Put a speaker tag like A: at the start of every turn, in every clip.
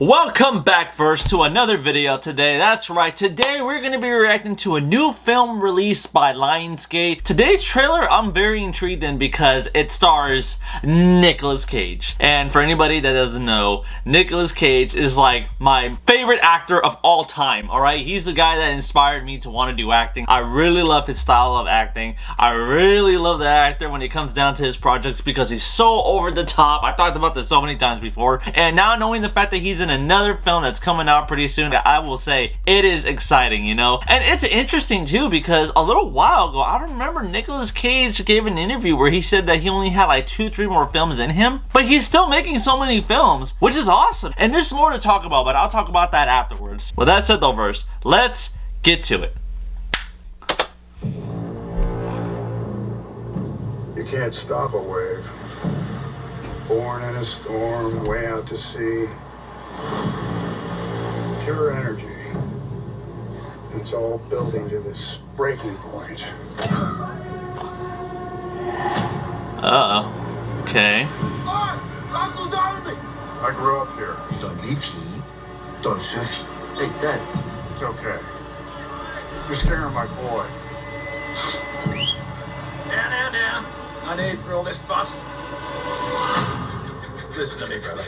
A: Welcome back first to another video today. That's right, today we're going to be reacting to a new film released by Lionsgate. Today's trailer I'm very intrigued in because it stars Nicolas Cage. And for anybody that doesn't know, Nicolas Cage is like my favorite actor of all time, alright? He's the guy that inspired me to want to do acting. I really love his style of acting. I really love the actor when it comes down to his projects because he's so over the top. I've talked about this so many times before. And now knowing the fact that he's in another film that's coming out pretty soon, I will say it is exciting, you know? And it's interesting too because a little while ago, I don't remember, Nicolas Cage gave an interview where he said that he only had like 2-3 more films in him, but he's still making so many films, which is awesome. And there's more to talk about, but I'll talk about that afterwards. With that said though, first, let's get to it.
B: You can't stop a wave. Born in a storm, way out to sea. Pure energy. It's all building to this breaking point.
A: Uh-oh. Okay.
B: I grew up here.
C: Dans les filles, dans Sophie.
B: Hey, Dad. It's okay. You're scaring my boy.
D: Down. No need for all this fuss. Listen to me, brother.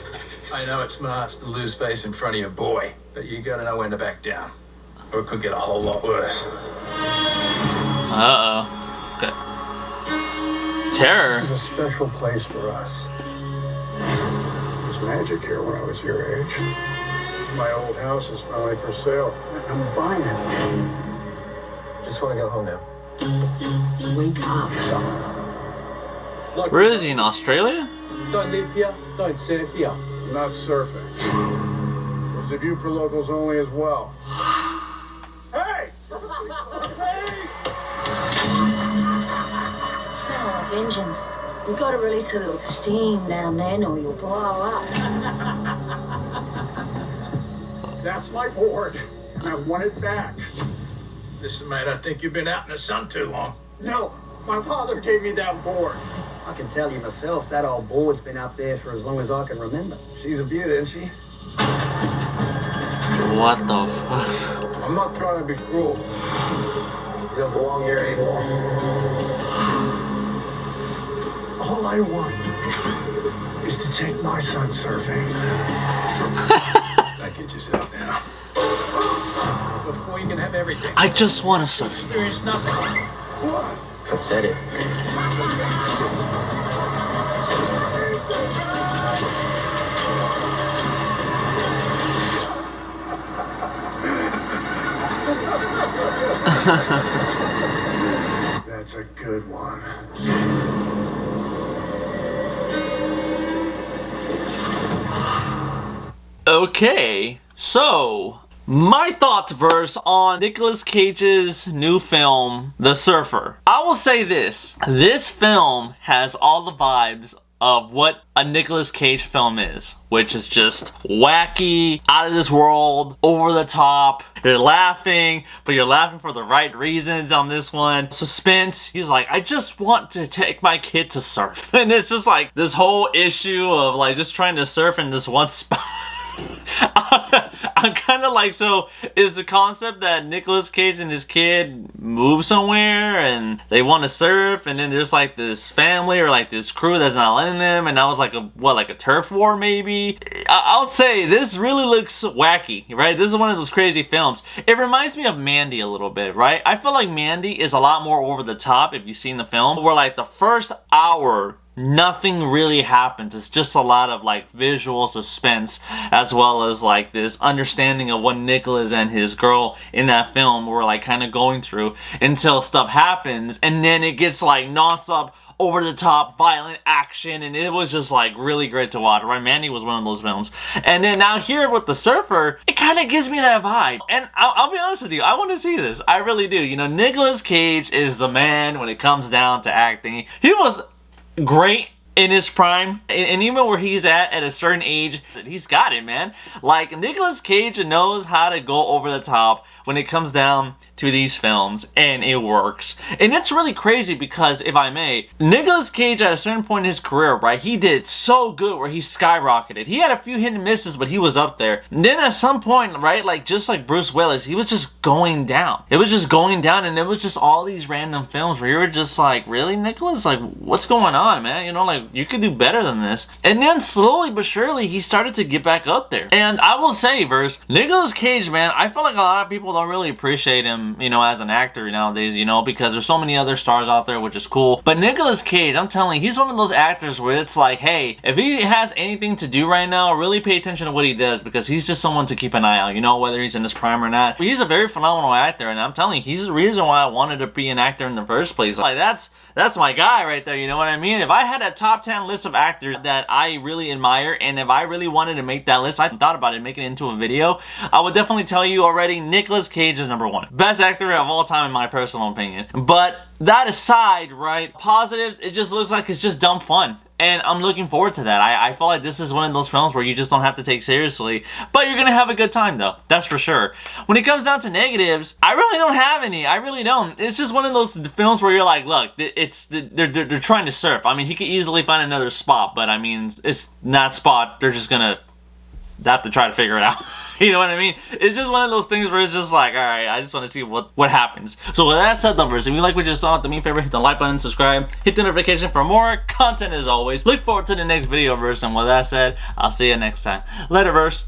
D: I know it's smart to lose face in front of your boy, but you gotta know when to back down, or it could get a whole lot worse.
A: Uh-oh. Okay. Terror.
B: This is a special place for us. There was magic here when I was your age. My old house is finally for sale. I'm buying it.
E: Just want to go home now.
F: Wake up, son.
A: Where is he, in Australia?
E: Don't live here, don't surf here.
B: I'm not surfing. There's a view for locals only as well. Hey!
F: Now, vengeance. We've got to release a little steam down there or you'll blow up.
B: That's my board, and I want it back.
D: Listen, mate, I think you've been out in the sun too long.
B: No, my father gave me that board.
E: I can tell you myself, that old board's been up there for as long as I can remember. She's a beauty, isn't she?
A: What the fuck?
E: I'm not trying to be cruel. You don't belong here anymore.
B: All I want is to take my son surfing.
D: Don't get yourself now. Before you can have everything.
A: I just want to surf.
D: Experience nothing.
B: What?
E: I said it.
B: That's a good one.
A: Okay, so my thoughts verse on Nicolas Cage's new film, The Surfer. I will say this film has all the vibes of what a Nicolas Cage film is, which is just wacky, out of this world, over the top. You're laughing, but you're laughing for the right reasons on this one. Suspense. He's like, I just want to take my kid to surf. And it's just like this whole issue of like just trying to surf in this one spot. I'm kind of like, so is the concept that Nicolas Cage and his kid move somewhere and they want to surf, and then there's like this family or like this crew that's not letting them, and that was like a turf war maybe? I'll say this really looks wacky, right? This is one of those crazy films. It reminds me of Mandy a little bit, right? I feel like Mandy is a lot more over the top if you've seen the film, where like the first hour nothing really happens. It's just a lot of like visual suspense, as well as like this understanding of what Nicholas and his girl in that film were like kind of going through until stuff happens, and then it gets like non-stop over the top violent action, and it was just like really great to watch, right? Mandy was one of those films. And then now here with The Surfer, it kind of gives me that vibe. And I'll be honest with you, I want to see this. I really do. You know, Nicolas Cage is the man when it comes down to acting. He was great in his prime, and even where he's at a certain age, he's got it, man. Like, Nicolas Cage knows how to go over the top when it comes down to these films, and it works. And it's really crazy because, if I may, Nicolas Cage at a certain point in his career, right, he did so good where he skyrocketed. He had a few hit and misses, but he was up there. And then at some point, right, like just like Bruce Willis, he was just going down. It was just going down, and it was just all these random films where you were just like, really, Nicolas? Like, what's going on, man? You know, like, you could do better than this. And then slowly but surely, he started to get back up there. And I will say, verse, Nicolas Cage, man, I feel like a lot of people don't really appreciate him, you know, as an actor nowadays, you know, because there's so many other stars out there, which is cool. But Nicolas Cage, I'm telling you, he's one of those actors where it's like, hey, if he has anything to do right now, really pay attention to what he does, because he's just someone to keep an eye on, you know, whether he's in his prime or not. But he's a very phenomenal actor, and I'm telling you, he's the reason why I wanted to be an actor in the first place. Like, that's my guy right there, you know what I mean? If I had a top 10 list of actors that I really admire, and if I really wanted to make that list, I thought about it, making it into a video, I would definitely tell you already, Nicolas Cage is number one. Best actor of all time in my personal opinion. But that aside, right, positives, it just looks like it's just dumb fun. And I'm looking forward to that. I feel like this is one of those films where you just don't have to take seriously, but you're gonna have a good time though. That's for sure. When it comes down to negatives, I really don't have any. I really don't. It's just one of those films where you're like, look, they're trying to surf. I mean, he could easily find another spot, but I mean, it's that spot. They're just gonna have to try to figure it out. You know what I mean? It's just one of those things where it's just like, alright, I just want to see what happens. So with that said, lovers, if you like what you saw, do me a favor, hit the like button, subscribe, hit the notification for more content as always. Look forward to the next video, verse, and with that said, I'll see you next time. Later, verse.